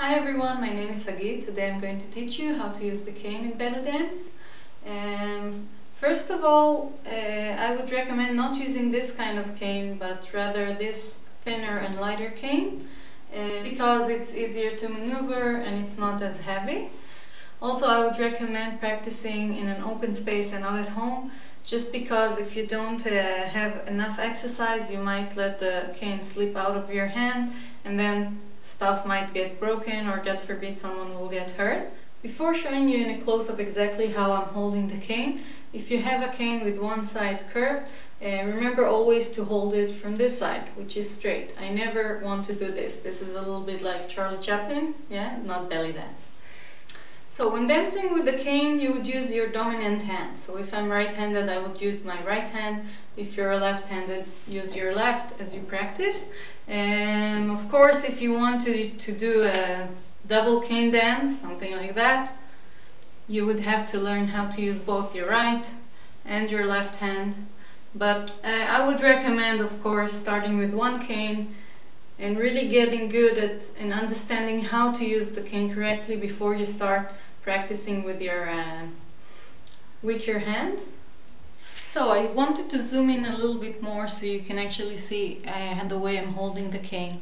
Hi everyone, my name is Sagit. Today I'm going to teach you how to use the cane in belly dance. First of all, I would recommend not using this kind of cane, but rather this thinner and lighter cane, because it's easier to maneuver and it's not as heavy. Also, I would recommend practicing in an open space and not at home, just because if you don't have enough exercise, you might let the cane slip out of your hand and then stuff might get broken, or God forbid someone will get hurt. Before showing you in a close-up exactly how I'm holding the cane, if you have a cane with one side curved, remember always to hold it from this side, which is straight. I never want to do this. This is a little bit like Charlie Chaplin, yeah, not belly dance. So when dancing with the cane, you would use your dominant hand. So if I'm right-handed, I would use my right hand. If you're left-handed, use your left as you practice. And of course, if you want to do a double cane dance, something like that, you would have to learn how to use both your right and your left hand. But I would recommend, of course, starting with one cane and really getting good at and understanding how to use the cane correctly before you start practicing with your weaker hand. So I wanted to zoom in a little bit more so you can actually see the way I'm holding the cane.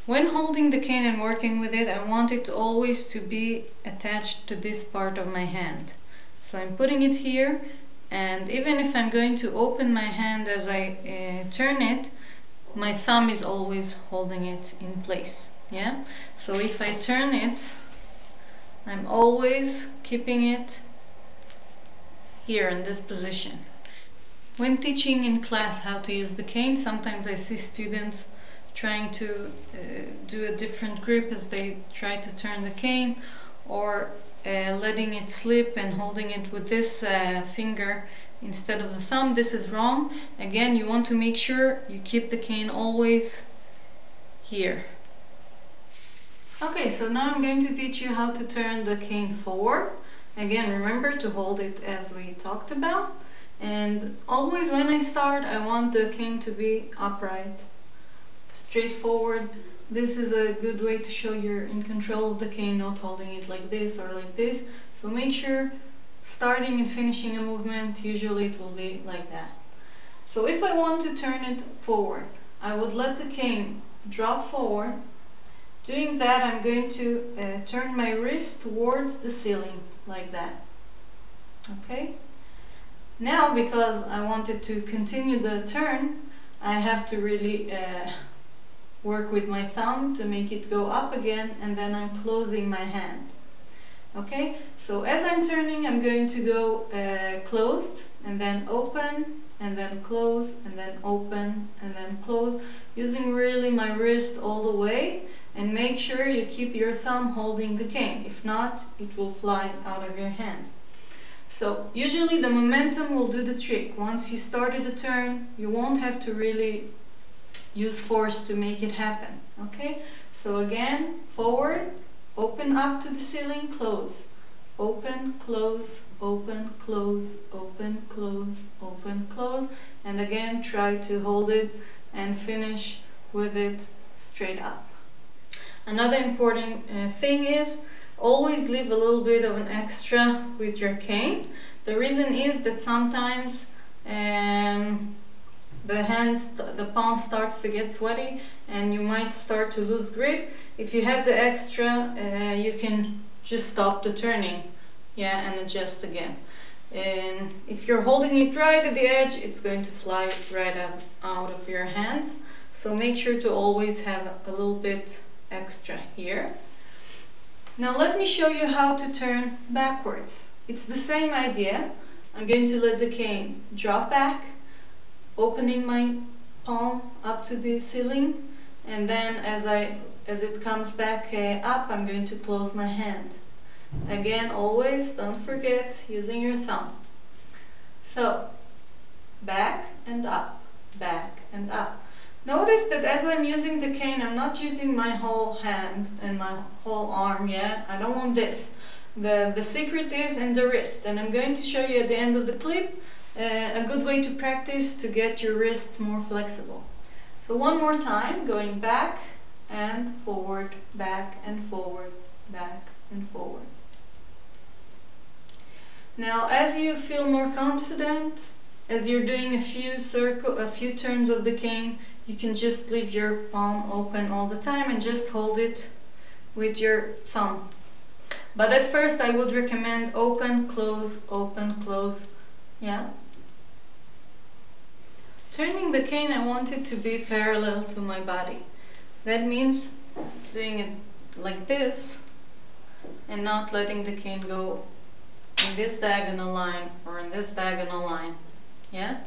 When holding the cane and working with it, I want it always to be attached to this part of my hand. So I'm putting it here, and even if I'm going to open my hand as I turn it, my thumb is always holding it in place. Yeah. So if I turn it, I'm always keeping it here in this position. When teaching in class how to use the cane, sometimes I see students trying to do a different grip as they try to turn the cane, or letting it slip and holding it with this finger instead of the thumb. This is wrong. Again, you want to make sure you keep the cane always here. Okay, so now I'm going to teach you how to turn the cane forward. Again, remember to hold it as we talked about. And always when I start, I want the cane to be upright, straightforward. This is a good way to show you're in control of the cane, not holding it like this or like this. So make sure starting and finishing a movement, usually it will be like that. So if I want to turn it forward, I would let the cane drop forward. Doing that, I'm going to turn my wrist towards the ceiling, like that. Okay? Now, because I wanted to continue the turn, I have to really work with my thumb to make it go up again, and then I'm closing my hand. Okay? So as I'm turning, I'm going to go closed, and then open, and then close, and then open, and then close, using really my wrist all the way. And make sure you keep your thumb holding the cane. If not, it will fly out of your hand. So usually the momentum will do the trick. Once you started the turn, you won't have to really use force to make it happen. Okay? So again, forward, open up to the ceiling, close. Open, close, open, close, open, close, open, close. And again, try to hold it and finish with it straight up. Another important thing is always leave a little bit of an extra with your cane. The reason is that sometimes the palm starts to get sweaty and you might start to lose grip. If you have the extra, you can just stop the turning, yeah, and adjust again. And if you're holding it right at the edge, it's going to fly right out of your hands. So make sure to always have a little bit extra here. Now let me show you how to turn backwards. It's the same idea. I'm going to let the cane drop back, opening my palm up to the ceiling, and then as it comes back up, I'm going to close my hand. Again, always don't forget using your thumb. So back and up, back and up. Notice that as I'm using the cane, I'm not using my whole hand and my whole arm yet. I don't want this. The secret is in the wrist, and I'm going to show you at the end of the clip a good way to practice to get your wrists more flexible. So one more time, going back and forward, back and forward, back and forward. Now, as you feel more confident, as you're doing a few turns of the cane, you can just leave your palm open all the time and just hold it with your thumb. But at first I would recommend open, close, yeah? Turning the cane, I want it to be parallel to my body. That means doing it like this and not letting the cane go in this diagonal line or in this diagonal line, yeah?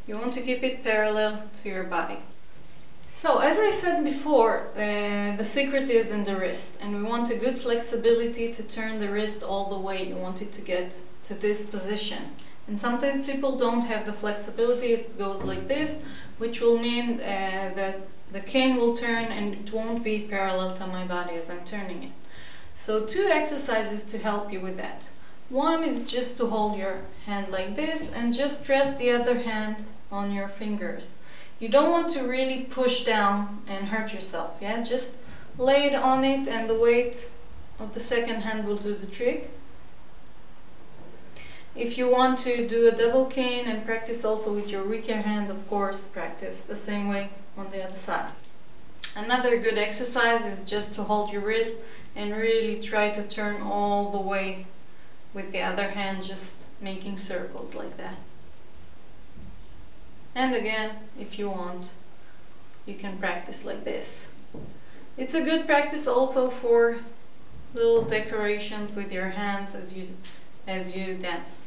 You want to keep it parallel to your body. So, as I said before, the secret is in the wrist, and we want a good flexibility to turn the wrist all the way. You want it to get to this position. And sometimes people don't have the flexibility, it goes like this, which will mean that the cane will turn and it won't be parallel to my body as I'm turning it. So 2 exercises to help you with that. One is just to hold your hand like this and just rest the other hand on your fingers. You don't want to really push down and hurt yourself, yeah? Just lay it on it and the weight of the second hand will do the trick. If you want to do a double cane and practice also with your weaker hand, of course, practice the same way on the other side. Another good exercise is just to hold your wrist and really try to turn all the way with the other hand, just making circles like that. And again, if you want, you can practice like this. It's a good practice also for little decorations with your hands as you dance.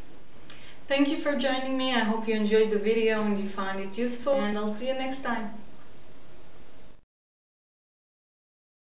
Thank you for joining me. I hope you enjoyed the video and you found it useful, and I'll see you next time.